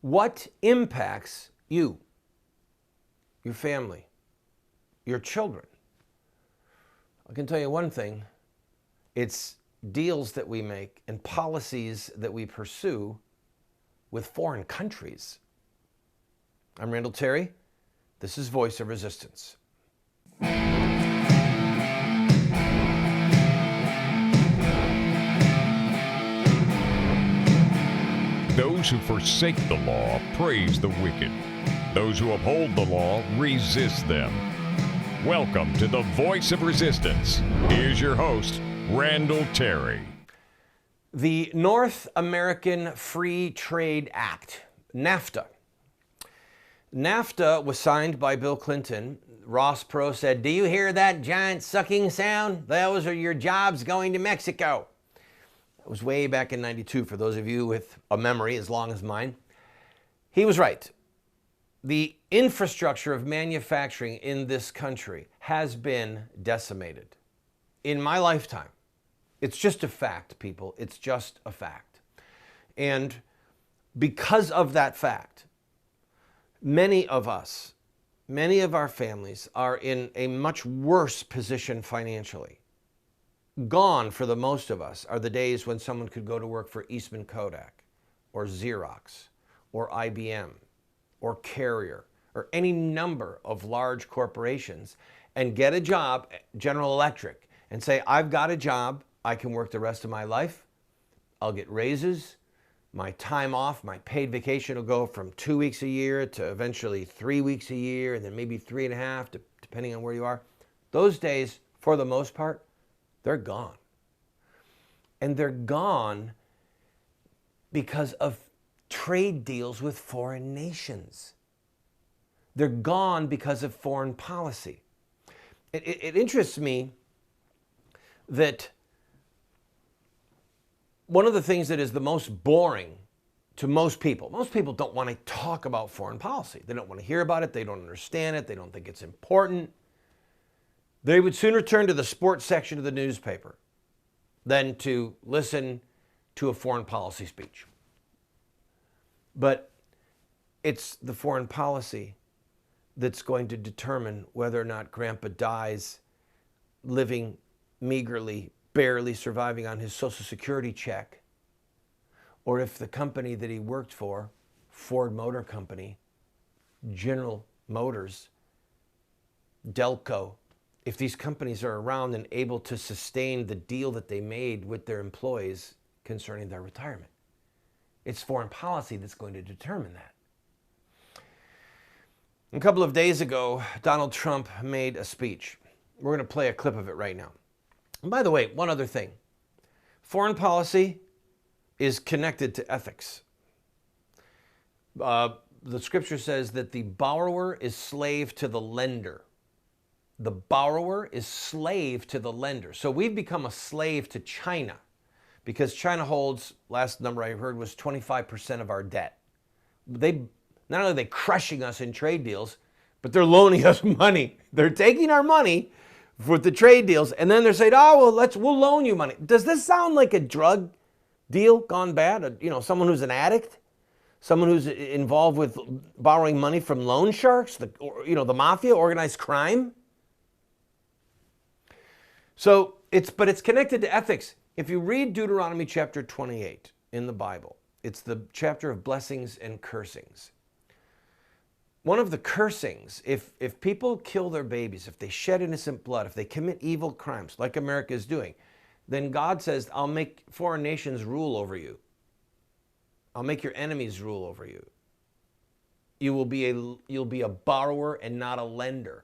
What impacts you, your family, your children? I can tell you one thing. It's deals that we make and policies that we pursue with foreign countries. I'm Randall Terry. This is Voice of Resistance. Those who forsake the law praise the wicked. Those who uphold the law resist them. Welcome to the Voice of Resistance. Here's your host, Randall Terry. The North American Free Trade Act, NAFTA. NAFTA was signed by Bill Clinton. Ross Perot said, "Do you hear that giant sucking sound? Those are your jobs going to Mexico." It was way back in 92, for those of you with a memory as long as mine. He was right. The infrastructure of manufacturing in this country has been decimated in my lifetime. It's just a fact, people. It's just a fact. And because of that fact, many of us, many of our families are in a much worse position financially. Gone, for the most of us, are the days when someone could go to work for Eastman Kodak or Xerox or IBM or Carrier or any number of large corporations and get a job, General Electric, and say, "I've got a job, I can work the rest of my life, I'll get raises, my time off, my paid vacation will go from 2 weeks a year to eventually 3 weeks a year, and then maybe 3.5, depending on where you are." Those days, for the most part, they're gone. And they're gone because of trade deals with foreign nations. They're gone because of foreign policy. It interests me that one of the things that is the most boring to most people don't want to talk about foreign policy. They don't want to hear about it. They don't understand it. They don't think it's important. They would sooner turn to the sports section of the newspaper than to listen to a foreign policy speech. But it's the foreign policy that's going to determine whether or not Grandpa dies living meagerly, barely surviving on his Social Security check, or if the company that he worked for, Ford Motor Company, General Motors, Delco, if these companies are around and able to sustain the deal that they made with their employees concerning their retirement. It's foreign policy that's going to determine that. A couple of days ago, Donald Trump made a speech. We're going to play a clip of it right now. And by the way, one other thing. Foreign policy is connected to ethics. The scripture says that the borrower is slave to the lender. The borrower is slave to the lender. So we've become a slave to China because China holds, last number I heard was 25% of our debt. Not only are they crushing us in trade deals, but they're loaning us money. They're taking our money with the trade deals, and then they're saying, "Oh, well, we'll loan you money." Does this sound like a drug deal gone bad? Someone who's an addict? Someone who's involved with borrowing money from loan sharks? The mafia, organized crime? So it's connected to ethics. If you read Deuteronomy chapter 28 in the Bible, it's the chapter of blessings and cursings. One of the cursings, if people kill their babies, if they shed innocent blood, if they commit evil crimes like America is doing, then God says, "I'll make foreign nations rule over you. I'll make your enemies rule over you. You'll be a borrower and not a lender."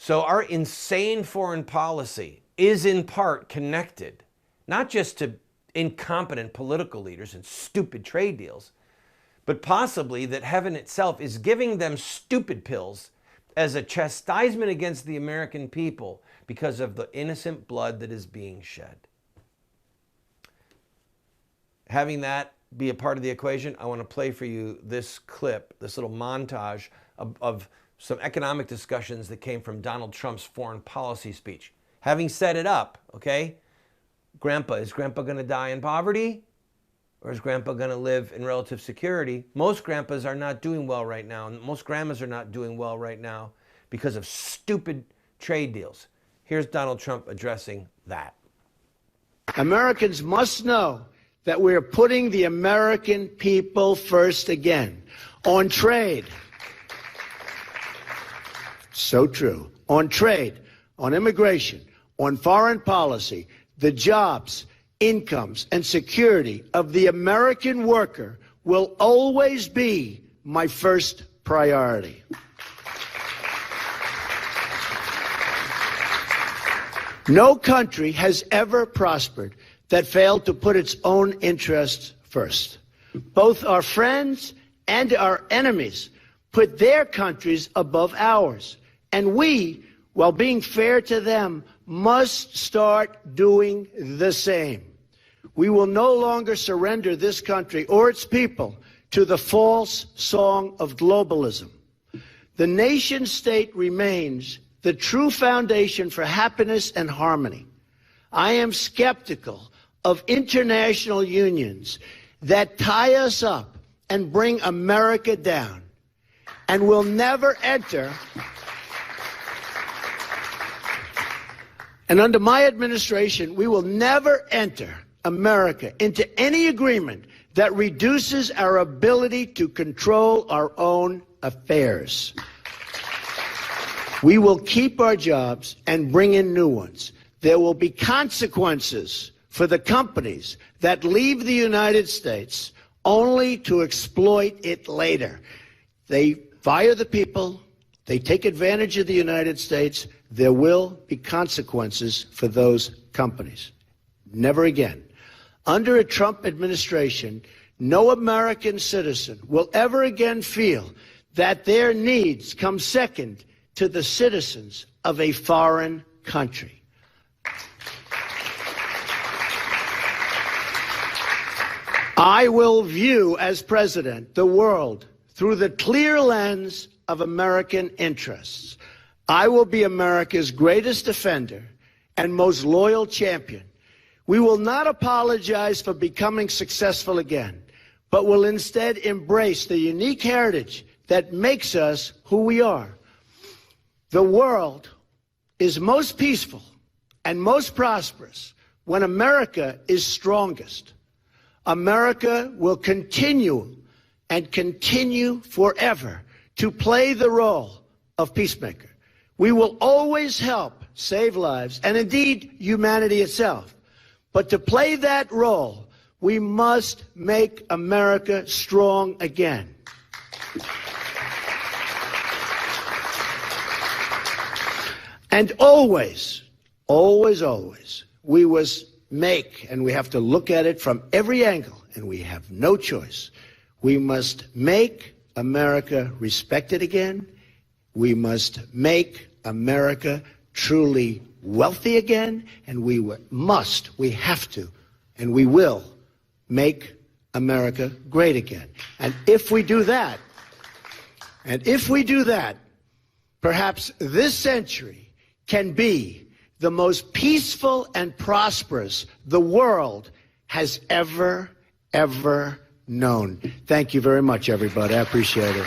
So our insane foreign policy is in part connected, not just to incompetent political leaders and stupid trade deals, but possibly that heaven itself is giving them stupid pills as a chastisement against the American people because of the innocent blood that is being shed. Having that be a part of the equation, I want to play for you this clip, this little montage of some economic discussions that came from Donald Trump's foreign policy speech. Having set it up, okay, is Grandpa going to die in poverty? Or is grandpa going to live in relative security? Most grandpas are not doing well right now. And most grandmas are not doing well right now because of stupid trade deals. Here's Donald Trump addressing that. Americans must know that we're putting the American people first again. On trade. So true. On trade, on immigration, on foreign policy, the jobs, incomes, and security of the American worker will always be my first priority. No country has ever prospered that failed to put its own interests first. Both our friends and our enemies put their countries above ours. And we, while being fair to them, must start doing the same. We will no longer surrender this country or its people to the false song of globalism. The nation state remains the true foundation for happiness and harmony. I am skeptical of international unions that tie us up and bring America down, and will never enter. And under my administration, we will never enter America into any agreement that reduces our ability to control our own affairs. We will keep our jobs and bring in new ones. There will be consequences for the companies that leave the United States only to exploit it later. They fire the people. They take advantage of the United States. There will be consequences for those companies. Never again. Under a Trump administration, no American citizen will ever again feel that their needs come second to the citizens of a foreign country. I will view, as president, the world through the clear lens of American interests. I will be America's greatest defender and most loyal champion. We will not apologize for becoming successful again, but will instead embrace the unique heritage that makes us who we are. The world is most peaceful and most prosperous when America is strongest. America will continue and continue forever to play the role of peacemaker. We will always help save lives and indeed humanity itself. But to play that role, we must make America strong again. And always, always, always, we must make, and we have to look at it from every angle, and we have no choice. We must make America respected again. We must make America truly wealthy again, and we have to, and we will make America great again. And if we do that, perhaps this century can be the most peaceful and prosperous the world has ever known. Thank you very much, everybody. I appreciate it.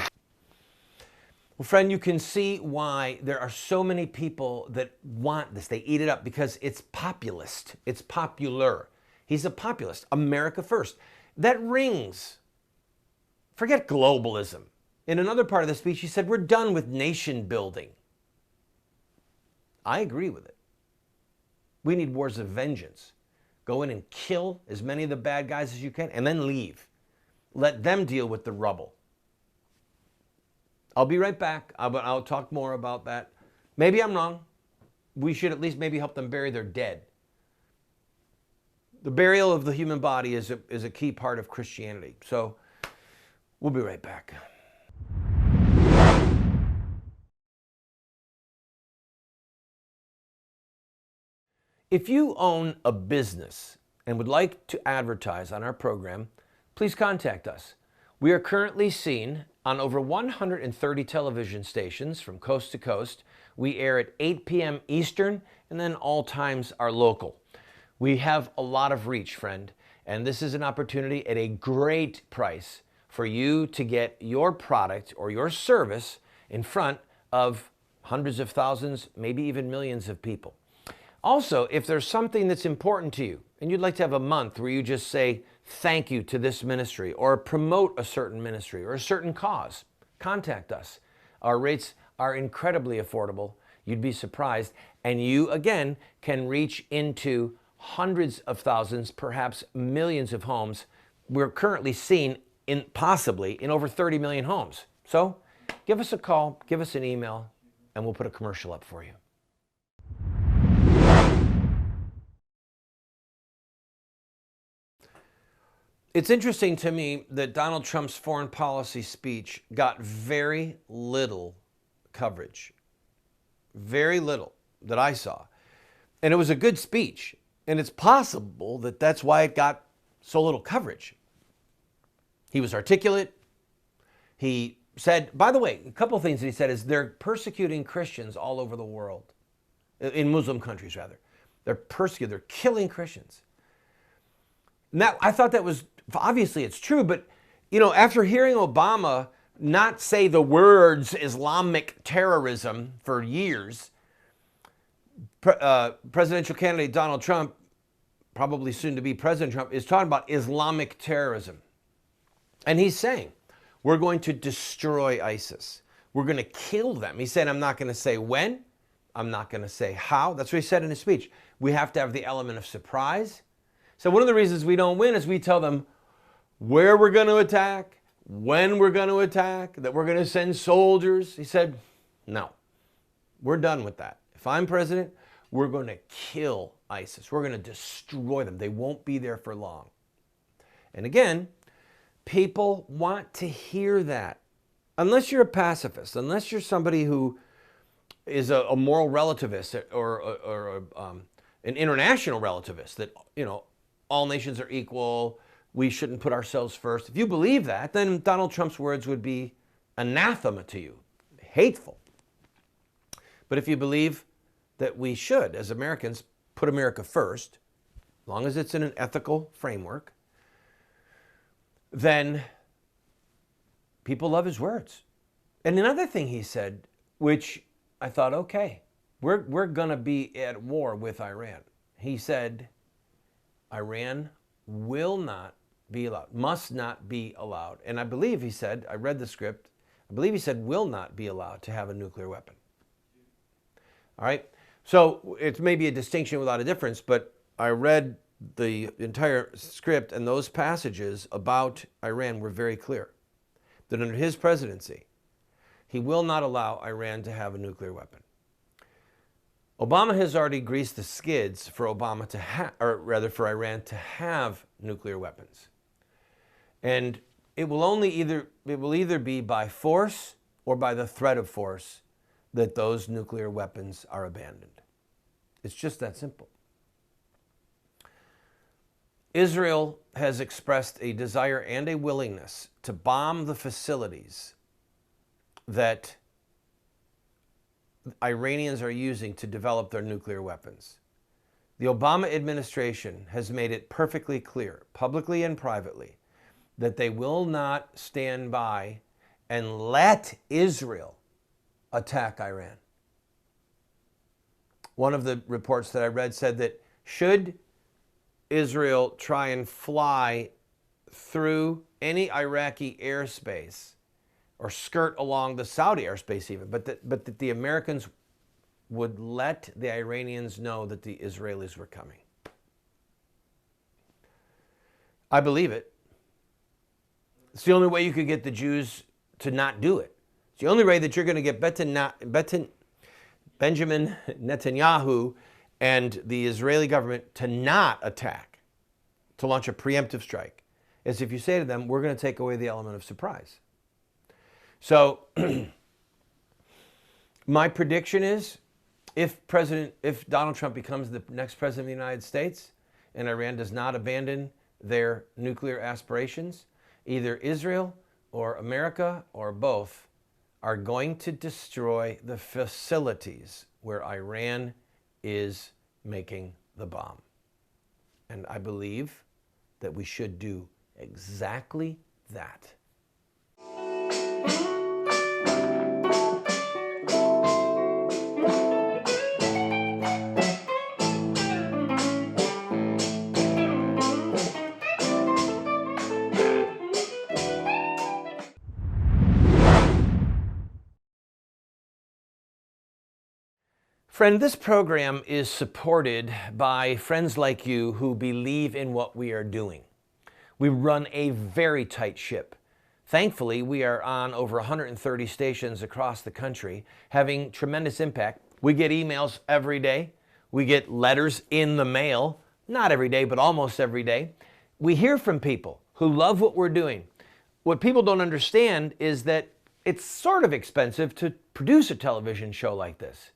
Well, friend, you can see why there are so many people that want this. They eat it up because it's populist. It's popular. He's a populist. America first. That rings. Forget globalism. In another part of the speech, he said, we're done with nation building. I agree with it. We need wars of vengeance. Go in and kill as many of the bad guys as you can and then leave. Let them deal with the rubble. I'll be right back. I'll talk more about that. Maybe I'm wrong. We should at least maybe help them bury their dead. The burial of the human body is a key part of Christianity. So we'll be right back. If you own a business and would like to advertise on our program, please contact us. We are currently seen on over 130 television stations from coast to coast. We air at 8 p.m. Eastern, and then all times are local. We have a lot of reach, friend, And this is an opportunity at a great price for you to get your product or your service in front of hundreds of thousands, maybe even millions of people. Also, if there's something that's important to you and you'd like to have a month where you just say thank you to this ministry or promote a certain ministry or a certain cause, contact us. Our rates are incredibly affordable. You'd be surprised. And you, again, can reach into hundreds of thousands, perhaps millions of homes. We're currently seen possibly in over 30 million homes. So give us a call, give us an email, and we'll put a commercial up for you. It's interesting to me that Donald Trump's foreign policy speech got very little coverage. Very little that I saw. And it was a good speech. And it's possible that that's why it got so little coverage. He was articulate. He said, by the way, a couple of things that he said is they're persecuting Christians all over the world, in Muslim countries rather. They're persecuting, they're killing Christians. Now, I thought that was, obviously it's true, but after hearing Obama not say the words Islamic terrorism for years, presidential candidate Donald Trump, probably soon to be President Trump, is talking about Islamic terrorism. And he's saying, we're going to destroy ISIS. We're going to kill them. He said, I'm not going to say when. I'm not going to say how. That's what he said in his speech. We have to have the element of surprise. So one of the reasons we don't win is we tell them where we're going to attack, when we're going to attack, that we're going to send soldiers. He said, no, we're done with that. If I'm president, we're going to kill ISIS. We're going to destroy them. They won't be there for long. And again, people want to hear that. Unless you're a pacifist, unless you're somebody who is a moral relativist or an international relativist, that, all nations are equal, we shouldn't put ourselves first. If you believe that, then Donald Trump's words would be anathema to you, hateful. But if you believe that we should, as Americans, put America first, as long as it's in an ethical framework, then people love his words. And another thing he said, which I thought, okay, we're going to be at war with Iran. He said, Iran will not be allowed, must not be allowed. And I believe he said, I read the script, I believe he said will not be allowed to have a nuclear weapon. All right? So it's maybe a distinction without a difference, but I read the entire script, and those passages about Iran were very clear. That under his presidency, he will not allow Iran to have a nuclear weapon. Obama has already greased the skids for Obama to for Iran to have nuclear weapons. And it will either be by force or by the threat of force that those nuclear weapons are abandoned. It's just that simple. Israel has expressed a desire and a willingness to bomb the facilities that Iranians are using to develop their nuclear weapons. The Obama administration has made it perfectly clear, publicly and privately, that they will not stand by and let Israel attack Iran. One of the reports that I read said that should Israel try and fly through any Iraqi airspace or skirt along the Saudi airspace even, but that the Americans would let the Iranians know that the Israelis were coming. I believe it. It's the only way you could get the Jews to not do it. It's the only way that you're going to get Benjamin Netanyahu and the Israeli government to not attack, to launch a preemptive strike, is if you say to them, we're going to take away the element of surprise. So my prediction is if Donald Trump becomes the next president of the United States and Iran does not abandon their nuclear aspirations, either Israel or America or both are going to destroy the facilities where Iran is making the bomb. And I believe that we should do exactly that. Friend, this program is supported by friends like you who believe in what we are doing. We run a very tight ship. Thankfully, we are on over 130 stations across the country, having tremendous impact. We get emails every day. We get letters in the mail, not every day, but almost every day. We hear from people who love what we're doing. What people don't understand is that it's sort of expensive to produce a television show like this.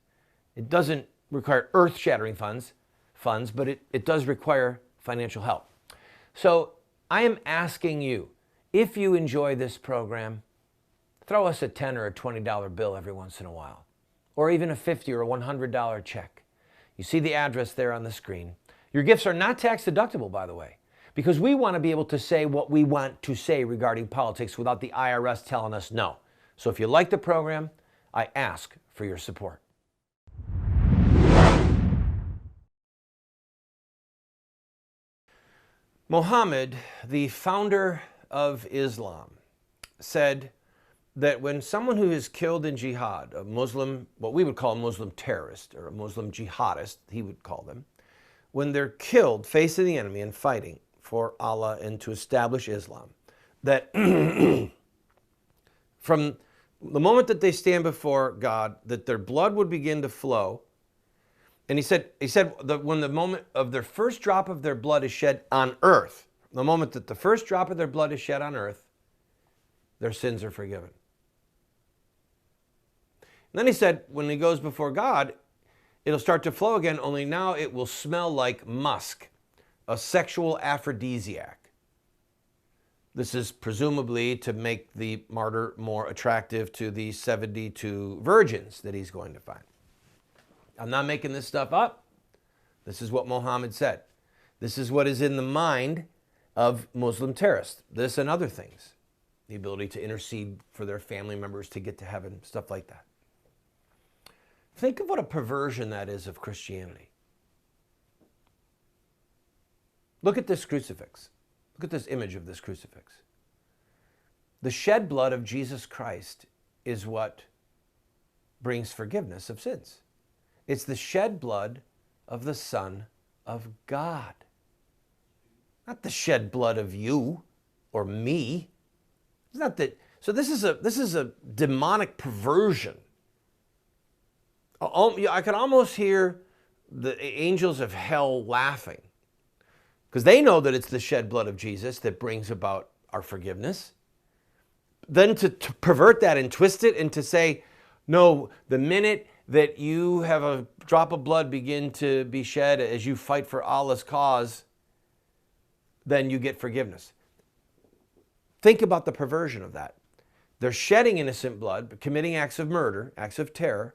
It doesn't require earth-shattering funds, but it does require financial help. So I am asking you, if you enjoy this program, throw us a $10 or a $20 bill every once in a while, or even a $50 or a $100 check. You see the address there on the screen. Your gifts are not tax deductible, by the way, because we want to be able to say what we want to say regarding politics without the IRS telling us no. So if you like the program, I ask for your support. Muhammad, the founder of Islam, said that when someone who is killed in jihad, a Muslim, what we would call a Muslim terrorist or a Muslim jihadist, he would call them, when they're killed facing the enemy and fighting for Allah and to establish Islam, that from the moment that they stand before God, that their blood would begin to flow. And he said that when the moment of their first drop of their blood is shed on earth, the moment that the first drop of their blood is shed on earth, their sins are forgiven. And then he said, when he goes before God, it'll start to flow again, only now it will smell like musk, a sexual aphrodisiac. This is presumably to make the martyr more attractive to the 72 virgins that he's going to find. I'm not making this stuff up. This is what Muhammad said. This is what is in the mind of Muslim terrorists. This and other things. The ability to intercede for their family members to get to heaven, stuff like that. Think of what a perversion that is of Christianity. Look at this crucifix. Look at this image of this crucifix. The shed blood of Jesus Christ is what brings forgiveness of sins. It's the shed blood of the Son of God. Not the shed blood of you or me. It's not that. So this is a demonic perversion. I can almost hear the angels of hell laughing because they know that it's the shed blood of Jesus that brings about our forgiveness. Then to pervert that and twist it and to say, no, the minute that you have a drop of blood begin to be shed as you fight for Allah's cause, then you get forgiveness. Think about the perversion of that. They're shedding innocent blood, committing acts of murder, acts of terror.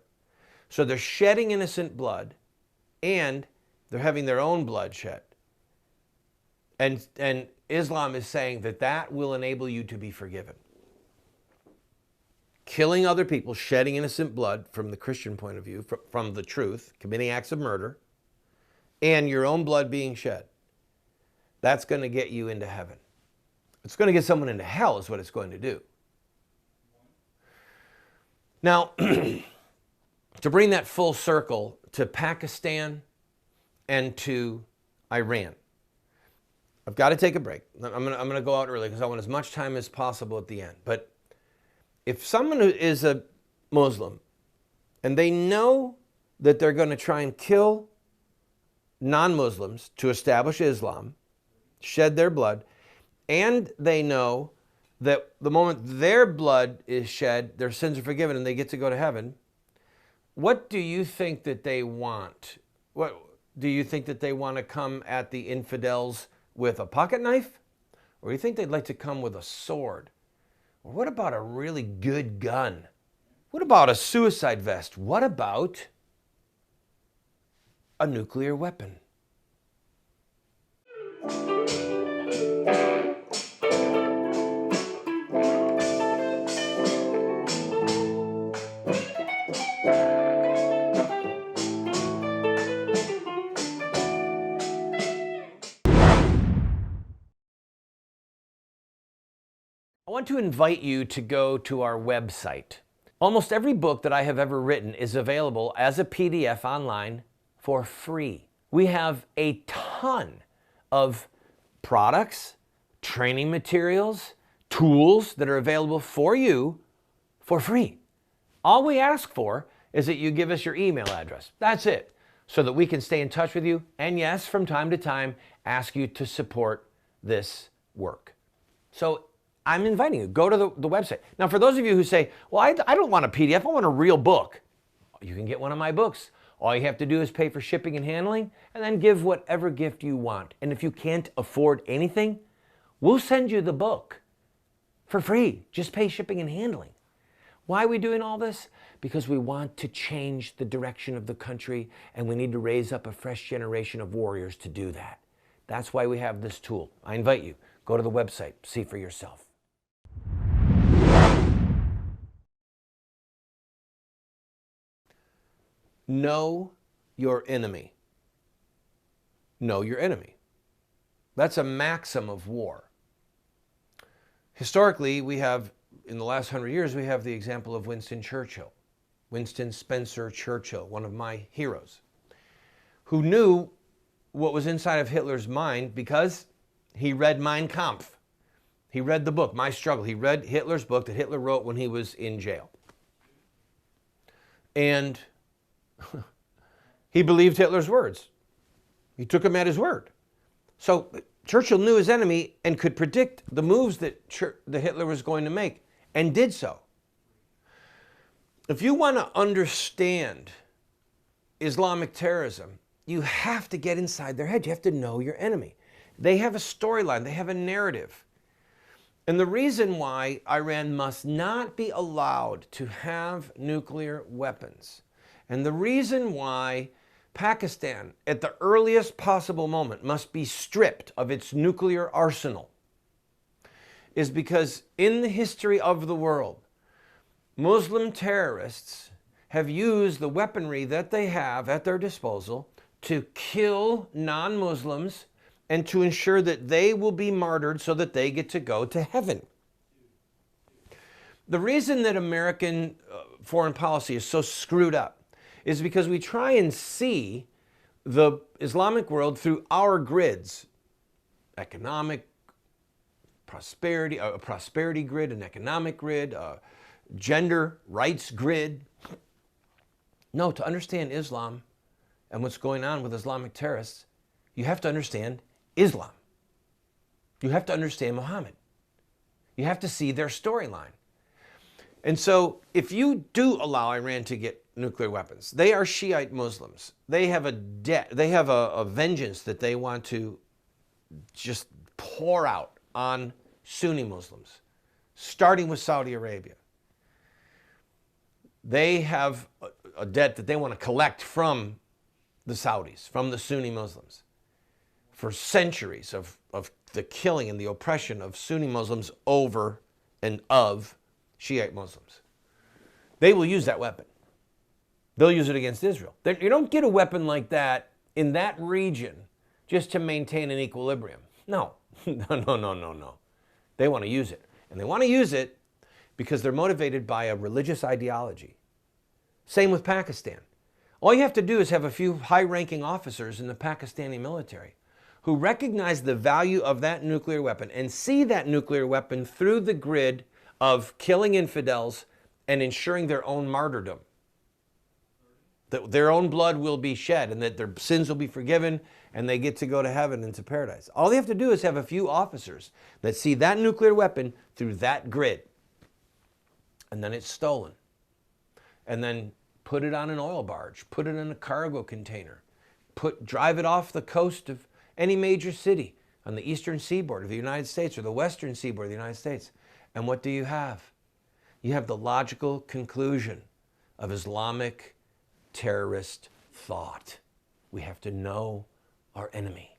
So they're shedding innocent blood and they're having their own blood shed. And Islam is saying that that will enable you to be forgiven. Killing other people, shedding innocent blood from the Christian point of view, from the truth, committing acts of murder, and your own blood being shed. That's going to get you into heaven. It's going to get someone into hell is what it's going to do. Now, to bring that full circle to Pakistan and to Iran, I've got to take a break. I'm going to go out early because I want as much time as possible at the end. But if someone who is a Muslim and they know that they're going to try and kill non-Muslims to establish Islam, shed their blood, and they know that the moment their blood is shed, their sins are forgiven and they get to go to heaven, what do you think that they want? What do you think that they want to come at the infidels with a pocket knife? Or do you think they'd like to come with a sword? Or what about a really good gun? What about a suicide vest? What about a nuclear weapon? want to invite you to go to our website. Almost every book that I have ever written is available as a PDF online for free. We have a ton of products, training materials, tools that are available for you for free. All we ask for is that you give us your email address. That's it. So that we can stay in touch with you and, yes, from time to time, ask you to support this work. So I'm inviting you, go to the website. Now, for those of you who say, well, I don't want a PDF, I want a real book. You can get one of my books. All you have to do is pay for shipping and handling and then give whatever gift you want. And if you can't afford anything, we'll send you the book for free. Just pay shipping and handling. Why are we doing all this? Because we want to change the direction of the country and we need to raise up a fresh generation of warriors to do that. That's why we have this tool. I invite you, go to the website, see for yourself. Know your enemy. Know your enemy. That's a maxim of war. Historically, we have, in the last 100 years, we have the example of Winston Churchill. Winston Spencer Churchill, one of my heroes, who knew what was inside of Hitler's mind because he read Mein Kampf. He read the book, My Struggle. He read Hitler's book that Hitler wrote when he was in jail. And he believed Hitler's words. He took him at his word. So Churchill knew his enemy and could predict the moves that Hitler was going to make, and did so. If you want to understand Islamic terrorism, you have to get inside their head. You have to know your enemy. They have a storyline. They have a narrative. And the reason why Iran must not be allowed to have nuclear weapons, and the reason why Pakistan, at the earliest possible moment, must be stripped of its nuclear arsenal, is because in the history of the world, Muslim terrorists have used the weaponry that they have at their disposal to kill non-Muslims and to ensure that they will be martyred so that they get to go to heaven. The reason that American foreign policy is so screwed up is because we try and see the Islamic world through our grids: economic prosperity, a prosperity grid, an economic grid, a gender rights grid. No, to understand Islam and what's going on with Islamic terrorists, you have to understand Islam. You have to understand Muhammad. You have to see their storyline. And so if you do allow Iran to get nuclear weapons, they are Shiite Muslims. They have a debt, they have a vengeance that they want to just pour out on Sunni Muslims, starting with Saudi Arabia. They have a debt that they want to collect from the Saudis, from the Sunni Muslims, for centuries of the killing and the oppression of Sunni Muslims over and of Shiite Muslims. They will use that weapon. They'll use it against Israel. You don't get a weapon like that in that region just to maintain an equilibrium. No, no. They want to use it. And they want to use it because they're motivated by a religious ideology. Same with Pakistan. All you have to do is have a few high-ranking officers in the Pakistani military who recognize the value of that nuclear weapon and see that nuclear weapon through the grid of killing infidels and ensuring their own martyrdom. That their own blood will be shed and that their sins will be forgiven and they get to go to heaven and to paradise. All they have to do is have a few officers that see that nuclear weapon through that grid. And then it's stolen. And then put it on an oil barge, put it in a cargo container, drive it off the coast of any major city on the eastern seaboard of the United States or the western seaboard of the United States. And what do you have? You have the logical conclusion of Islamic terrorist thought. We have to know our enemy.